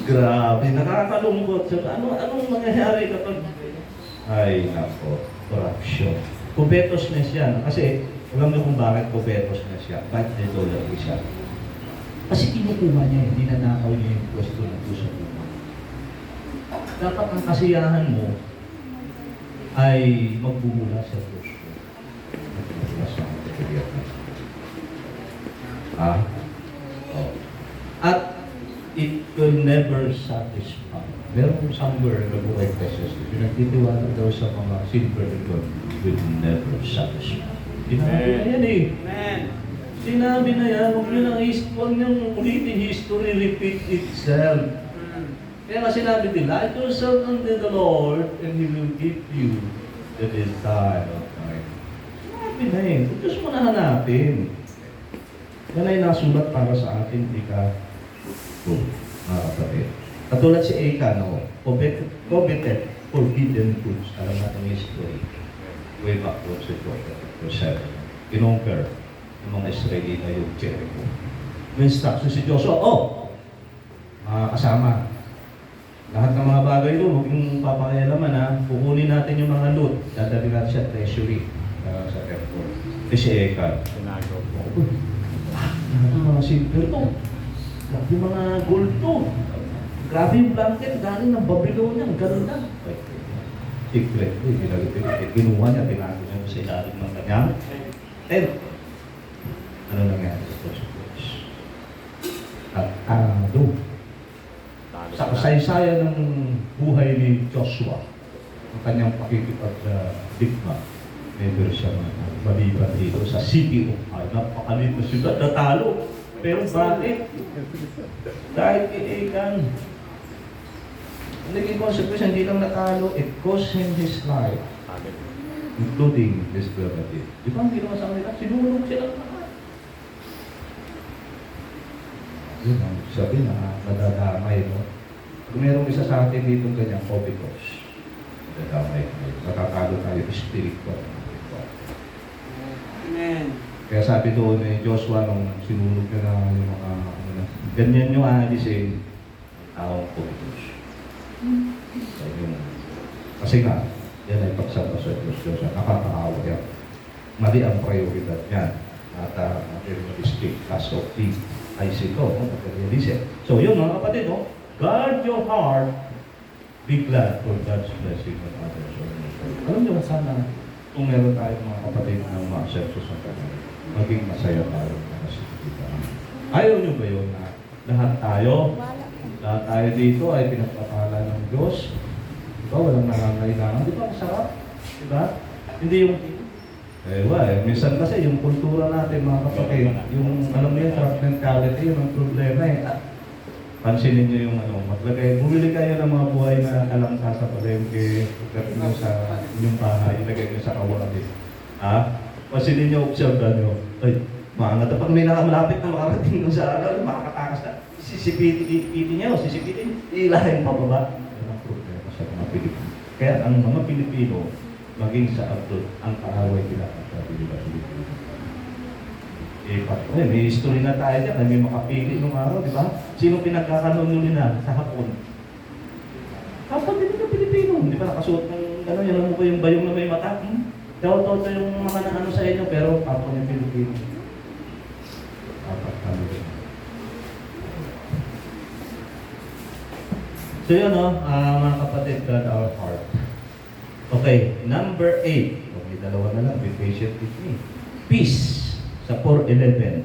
Grabe, nakakalungkot. So, anong mangyayari kapag... Ay, nako, corruption. Covetousness yan. Kasi, alam niyo kung bakit covetousness yan. Bakit ito lang siya? Kasi kinukuha niya, hindi nanakaw niya yung pwesto ng puso mo. Dapat ang kasiyahan mo ay magbumula sa puso. Magbumula sa kapatid. Oh. At it will never satisfy. Meron somewhere in the book of Ecclesiastes, pinagtitiwala daw sa mga silver and gold will never satisfy. Sinabi na yan eh. Amen. Sinabi na yan, huwag niyong ulitin, history repeat itself. Kaya nga sinabi din, light yourself unto the Lord and He will give you the desire of life. Sinabi na eh, Diyos mo na hanapin. Yan ay nasulat para sa atin, ika mga kapatid. Katulad si Achan, coveted forbidden goods. Alam natin yung history. Way back to the prophet of 7. Kinonquer ng mga Israelita yung Jericho. May instruction si Joshua, mga kasama, lahat ng mga bagay doon, huwag yung papakialaman ha. Kukunin natin yung mga loot. Dadali natin siya treasury sa airport. Si Achan. Sinago po. Mga silver to. Grabe yung mga gold to. Grabe yung blanket, galing ng Babylonia, ang ganda. Secret to, kinuha niya, tinago niya sa ilalim ng kanyang. Pero, ano nangyari sa Diyos? Tatado. Sa kasaysayan ng buhay ni Joshua, ang kanyang pakikipag-digma, never siya maliban dito sa city of Ai. Napakalit na siyudad, natalo. Pero bakit? Dahil kay Achan, ang naging consequence, hindi lang natalo, it cost him his life, including his relative. Di ba ang ginawa sa kanila? Sinulog sila lahat. Yun ang sabi na madadamay, no? Kung merong isa sa atin dito ganyan, covetous, madadamay, matatalo tayo spiritual. Amen. Kaya sabi doon ni Joshua nung sinulog niya na yung mga ganyan yung aalisin taong covetous. Kasi nga, yan ay pagsama sa Diyos. Nakakaawa yan. Mali ang prioridad niyan. At materialistic as of the IC ko, materialism. So yun mga kapatid, no? Guard your heart, be glad for God's blessing and others. Alam niyo, sana kung meron tayong mga kapatid ng ma-accept sa Panginoon, maging masaya tayo na sa kita. Ayaw niyo ba yun na lahat tayo dito ay pinagpapala ng Diyos? Diba? Walang nangangailangan. Di ba? Masarap? Diba? Hindi yung... minsan kasi yung kultura natin mga kapatid, yung alam mo yung trust mentality, yun ang problema eh. Pansinin niyo yung bumili kayo ng mga buhay na alangsa sa palengke, pagdating nyo sa inyong bahay, ilagay nyo sa kawalan. Pansinin niyo, observe nyo, maangat na pag may nakamalapit na makarating nyo sa makakatakas na, sisipitin niyo, ilahin pababa. Yan ang problema sa mga Pilipino. Kaya ang mga Pilipino, maging sa abroad, ang kaaway nila sa Pilipino. May history na tayo dyan, may makapili nung araw, di ba? Sino pinagkakanunin na sa Hapon? Kapatid ng Pilipino, di ba? Nakasuot ng gano'n, yan mo ko yung bayong na may mata. Daw-daw yung mga naano sa inyo, pero Hapon yung Pilipino. Dapat kami din. So yun, mga kapatid, God our heart. Okay, number 8. Okay, dalawa na lang, be patient with me. Peace. Sa 4:11,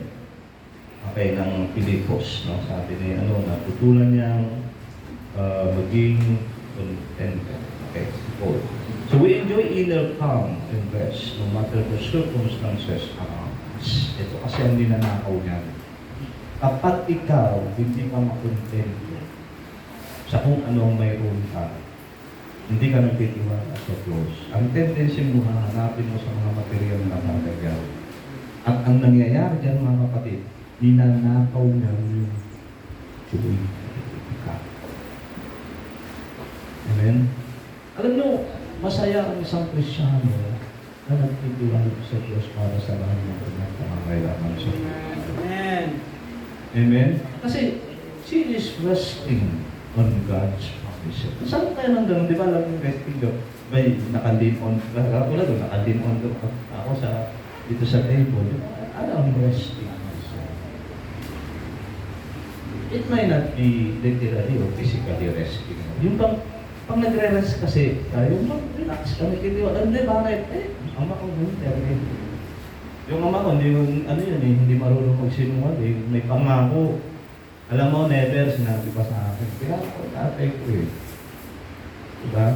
okay, ng Pilipos, no? Sabi niya, natutunan niyang maging contented. Okay, 4. So we enjoy inner calm and rest, no matter the circumstances around us. Ito kasi ang ninanakaw niyan. Kapag ikaw, hindi ka makontento sa kung ano ang mayroon ka, hindi ka nagtitiwala sa Diyos. Ang tendency mo, hahanapin mo sa mga material na bagay. At ang nangyayari dyan mga kapatid, ninanakaw niya yung joy ka. Amen? Alam nyo, masaya ang isang Kristyano na nagtitiwala sa Diyos para sa lahat ng kanyang pangangailangan sa Diyos. Amen. Amen? Kasi, she is resting on God's promises. Saan kaya nang ganun? Di ba alam yung resting doon? May naka-lean on, wala doon, naka-lean on doon ako dito sa table. Ano ang resting? It might not be literally or physically resting. Yung pang nagre-rest kasi tayo, relax kami, kitiwala. Hindi, bakit? Ama ko ganun, yung ama ko, hindi marunong magsinungaling. May pangako. Alam mo, never sinabi pa sa akin. Kaya ako, tatay ko eh. Diba?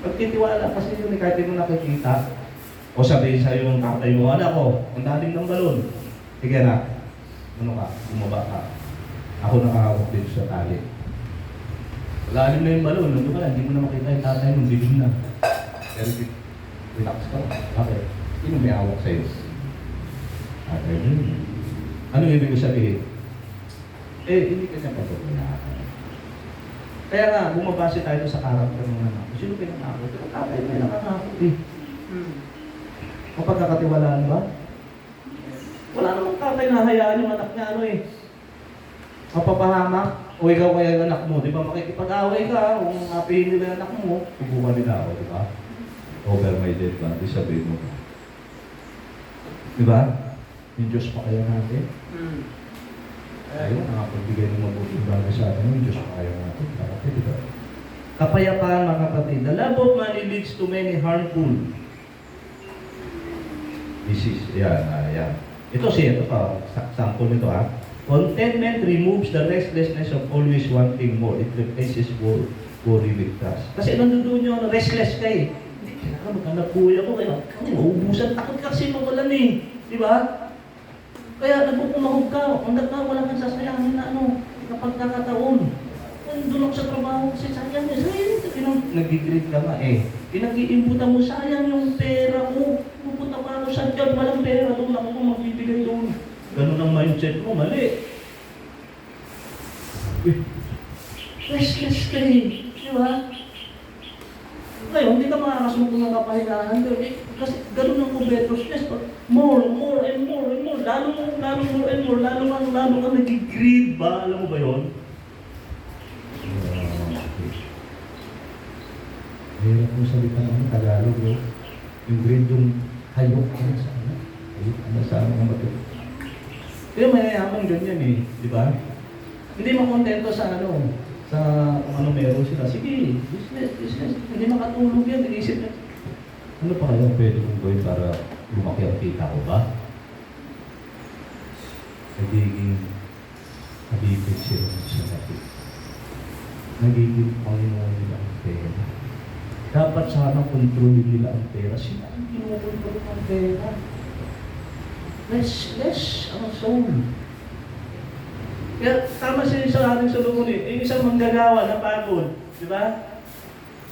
Pagtitiwala kasi yun, kahit mo nakikita, o sabihin sa'yo ng tatay mo, anak ko, ang dating ng balon. Sige na, bumaba ka. Ako nakahawak din sa tali. Lalim na yung balon, nandun ka lang, hindi mo na makita yung tatay mo, dilim na. Pero relax ka. Bakit? Sino may hawak sa'yo? Tatay mo. Ano ibig ko sabihin? Hindi ka niya patutunan. Kaya nga, bumabase tayo sa karakter ng anak. Sino pinangako? Pero tatay mo yung nakangako eh. Mapagkakatiwalaan ba? Wala namang tatay na hayaan yung anak niya mapapahamak. O ikaw kaya yung anak mo, di ba makikipag-away ka, kung apihin nila yung anak mo, subukan nila ako, di ba? Over my dead body, sabihin mo. Di ba? Yung Diyos pa kaya natin. Ayun, nakapagbigay ng mabuting bagay sa atin, yung Diyos pa kaya natin. Kapatid, di ba? Kapayapaan, mga kapatid. The love of money leads to many harmful disease. Yan. Ito pa, sample nito Contentment removes the restlessness of always wanting more. It replaces worry with trust. Kasi nandun yung restless ka eh. Hindi, kailangan maghanap buhay ako. Kaya mauubusan. Takot kasi mawalan eh. Di ba? Kaya nagpupumahog ka. Hanggat na wala kang sasayangin na kapag kakataon. Nandun ako sa trabaho kasi sayang eh. Nag-grade ka nga eh. Pinag-iimputan mo, sayang yung pera mo. Pupunta pa ako sa job, walang pera. Doon ako magbibigay doon. Ganun ang mindset mo, mali. Restless ka eh. Di ba? Ngayon, hindi ka makakasumukong ng kapahingahan doon. Kasi ganun ang kubeto stress. More and more. Lalo more and more. Lalo ka nag-greed ba? Alam mo ba yun? Hirap mo salita ng Tagalog eh. Yung greed yung hayok ka na sa ano. Hayok ka na sa ano ang matulog. Kaya mayayaman ganyan eh, di ba? Hindi makontento sa kung ano meron sila. Sige, business. Hindi makatulog yan, inisip na. Ano pa kaya pwede kong gawin para lumaki ang kita ko ba? Nagiging habibig sila sa kapit. Nagiging Panginoon nila ang pera. Dapat sana kontrolin nila ang pera. Sila ang kinukontrol ng pera. Restless ang soul. Kaya tama siya sa ating Solomon eh. Yung isang manggagawa na pagod, di ba?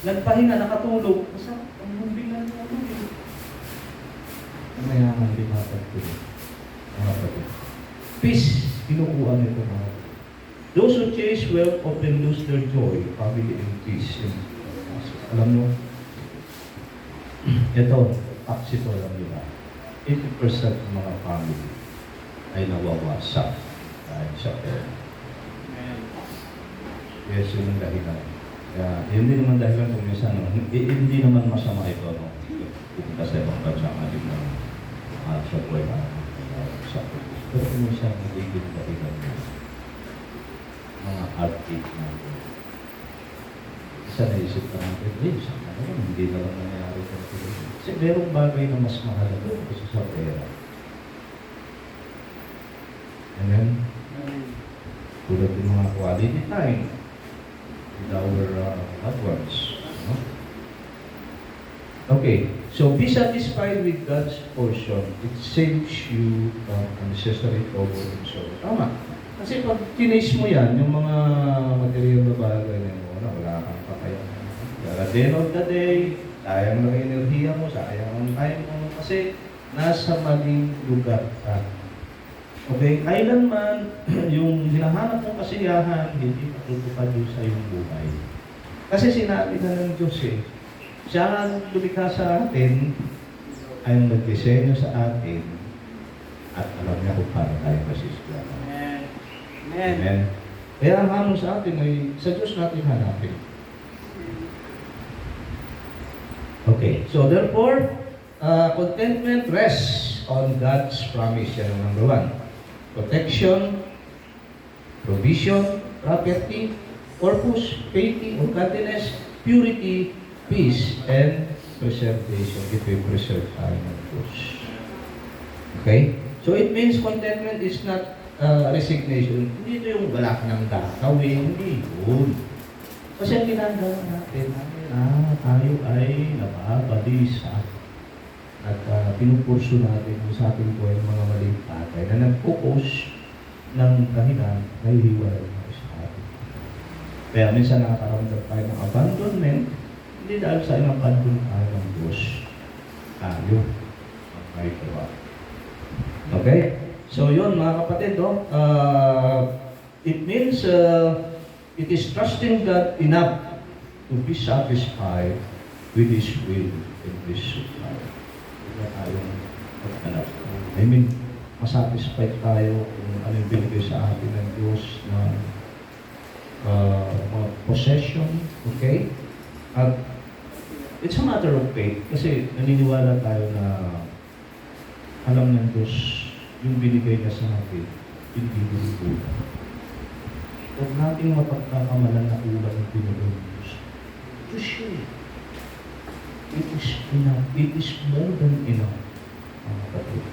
Nagpahinga, nakatulog. Masarap ang mumbing na natulog eh. Mayaman din mga pagod. Peace, kinukuha nito mga. Those who chase wealth often lose their joy, family, and peace. Alam mo, ito, taksito lang yun 80% ng mga family ay nawawasak dahil sa pera. Yes, yun ang dahilan. Kaya, yun din naman dahilan kung minsan, hindi naman masama ito, pupunta sa ibang bansa nga din ng sa buhay na sa pero kung minsan, nagiging dahilan mga heartache natin. Isa naisip ka natin, hindi na lang nangyari sa Pilipinas. Kasi merong bagay na mas mahalaga kasi sa pera. Amen? Tulad yung mga quality time with our loved ones. No? Okay, so be satisfied with God's portion. It saves you from unnecessary trouble and sorrow. Tama. Kasi pag tinis mo yan, yung mga material na bagay na yun, wala kang kakayahan. At the end of the day, sayang ng enerhiya mo, sayang ang time mo, kasi nasa maling lugar ka. Okay, kailanman yung hinahanap mong kasiyahan, hindi matutupad yun sa iyong buhay. Kasi sinabi na ng Diyos siya ang lumikha sa atin, ay nagdisenyo sa atin, at alam niya kung paano tayo masisiyama. Amen. Amen. Amen. Kaya ang hamon sa atin ay sa Diyos natin hanapin. Okay, so therefore, contentment rests on God's promise. Yan ang number 1. Protection, provision, property, purpose, piety, or godliness, purity, peace, and preservation. If we preserve tayo ng Diyos. Okay? So it means contentment is not resignation. Hindi ito yung wala ka nang gagawin. Hindi yun. Kasi ang ginagawa natin, tayo ay nababalisa at pinupurso natin sa ating buhay ng mga maling bagay na nag-focus ng dahilan na hihiwalay na sa atin. Kaya minsan nakakaramdam tayo ng abandonment, hindi dahil sa inabandon tayo ng Diyos. Tayo ang may gawa. Okay? So yun mga kapatid, it means it is trusting God enough to be satisfied with His will and His supply. Wala tayong maghanap. I mean, masatisfied tayo kung ano yung binigay sa atin ng Diyos na mga possession, okay? At it's a matter of faith kasi naniniwala tayo na alam ng Diyos yung binigay niya sa atin, hindi binigay. Huwag nating mapagkakamalan na ulang yung binigay ng Diyos. Diyos yun. It is enough. It is more than enough, mga kapatid.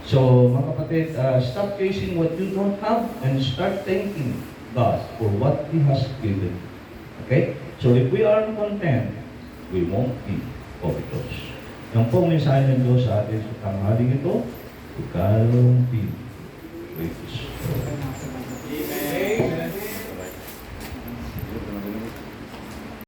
So, mga kapatid, stop chasing what you don't have and start thanking God for what He has given. Okay? So, if we are content, we won't be covetous. Yan po ang mensahe ng Diyos sa atin sa tanghaling ito, ikaw be greatest.